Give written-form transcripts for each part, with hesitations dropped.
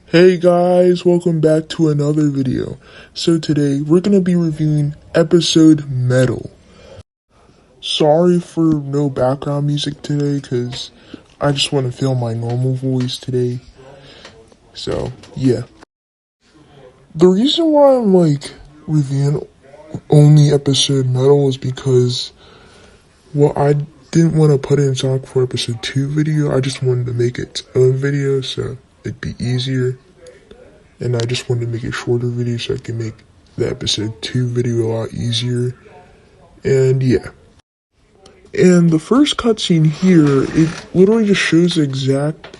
Hey guys, welcome back to another video. So today we're going to be reviewing episode Metal. Sorry for no background music today because I just want to feel my normal voice today. So yeah. The reason why I'm reviewing only episode Metal is because I didn't want to put it in Sonic 4 episode 2 video. I just wanted to make its own video so it'd be easier. And I just wanted to make a shorter video so I can make the episode 2 video a lot easier. And yeah. And the first cutscene here, it literally just shows the exact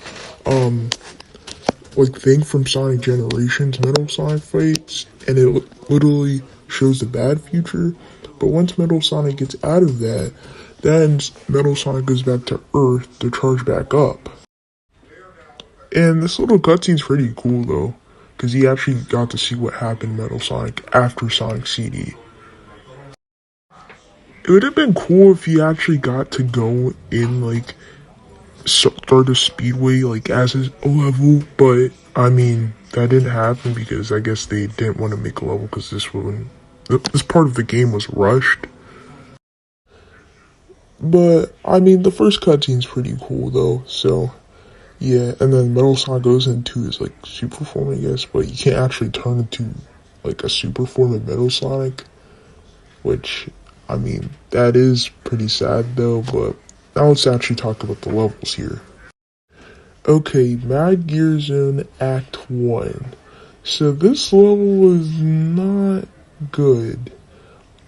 thing from Sonic Generations Metal Sonic fights, and it literally shows the bad future. But once Metal Sonic gets out of that, then Metal Sonic goes back to Earth to charge back up. And this little cutscene's pretty cool though, because he actually got to see what happened to Metal Sonic after Sonic CD. It would have been cool if he actually got to go in Stardust Speedway as a level, but I mean that didn't happen because I guess they didn't want to make a level because this part of the game was rushed. But I mean the first cutscene's pretty cool though, so yeah. And then Metal Sonic goes into his super form, I guess, but you can't actually turn into a super form of Metal Sonic, which I mean that is pretty sad though. But now let's actually talk about the levels here. Okay, Mad Gear Zone Act 1. So this level was not good.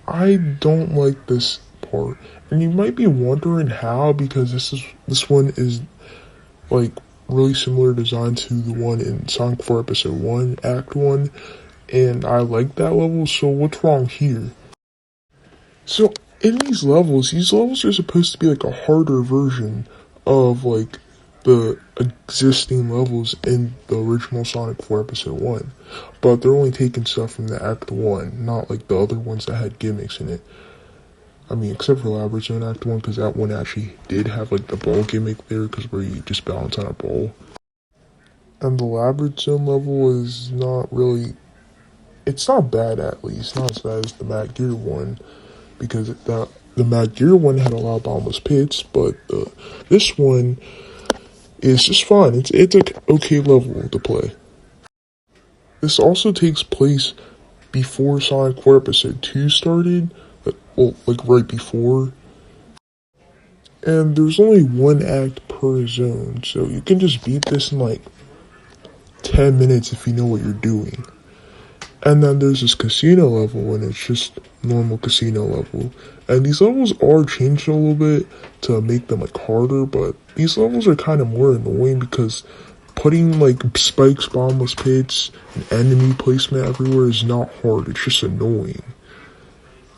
I don't like this part. And you might be wondering how, because this one is really similar design to the one in Sonic 4 Episode 1, Act 1. And I like that level, so what's wrong here? So in these levels are supposed to be a harder version of the existing levels in the original Sonic 4 Episode 1. But they're only taking stuff from the Act 1, not the other ones that had gimmicks in it. I mean, except for Labyrinth Zone Act 1, because that one actually did have the ball gimmick there, because where you just balance on a ball. And the Labyrinth Zone level is not really... It's not bad, at least. Not as bad as the Mad Gear one, because the Mad Gear one had a lot of bottomless pits, but this one is just fun. It's an okay level to play. This also takes place before Sonic 4 Episode 2 started, right before. And there's only one act per zone, so you can just beat this in 10 minutes if you know what you're doing. And then there's this casino level, and it's just normal casino level. And these levels are changed a little bit to make them harder, but these levels are kind of more annoying because putting spikes, bottomless pits, and enemy placement everywhere is not hard. It's just annoying.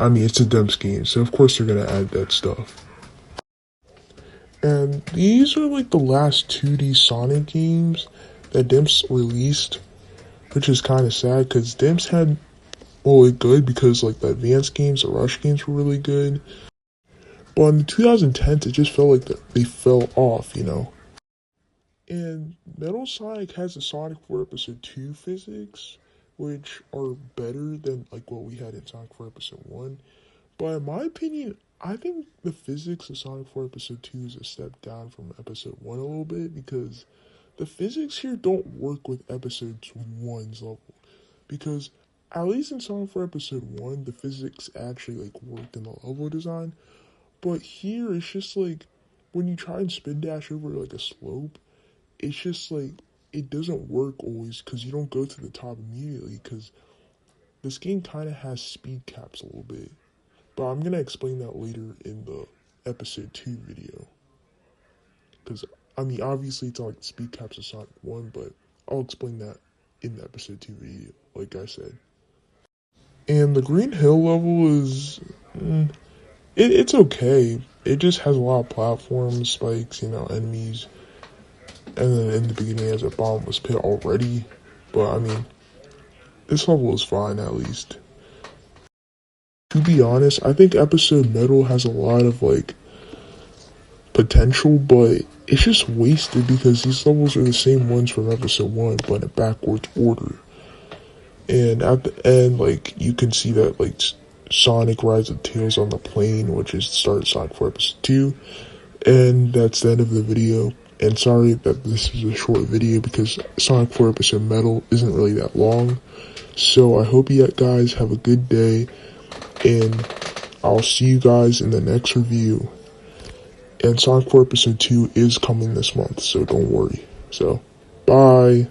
I mean, it's a Demps game, so of course they're gonna add that stuff. And these are the last 2D Sonic games that Demps released, which is kind of sad because Demps had good because the advanced games, the Rush games were really good. But in the 2010s, it just felt they fell off, And Metal Sonic has the Sonic 4 Episode 2 physics, which are better than what we had in Sonic 4 Episode 1. But in my opinion, I think the physics of Sonic 4 Episode 2 is a step down from Episode 1 a little bit, because the physics here don't work with Episode 1's level. Because at least in Sonic 4 Episode 1, the physics actually worked in the level design. But here, it's just when you try and spin dash over a slope, it's just it doesn't work always because you don't go to the top immediately, because this game kind of has speed caps a little bit. But I'm going to explain that later in the episode 2 video. Because, I mean, obviously it's not speed caps of Sonic 1, but I'll explain that in the episode 2 video, like I said. And the Green Hill level is... it's okay. It just has a lot of platforms, spikes, enemies. And then in the beginning it has a bottomless pit already. But, I mean, this level is fine at least. To be honest, I think episode Metal has a lot of potential, but it's just wasted because these levels are the same ones from episode 1, but in a backwards order. And at the end, like, you can see that, like, Sonic rides with Tails on the plane, which is the start of Sonic 4 episode 2. And that's the end of the video. And sorry that this is a short video because Sonic 4 episode Metal isn't really that long. So I hope you guys have a good day, and I'll see you guys in the next review. And Sonic 4 episode 2 is coming this month, so don't worry. So, bye.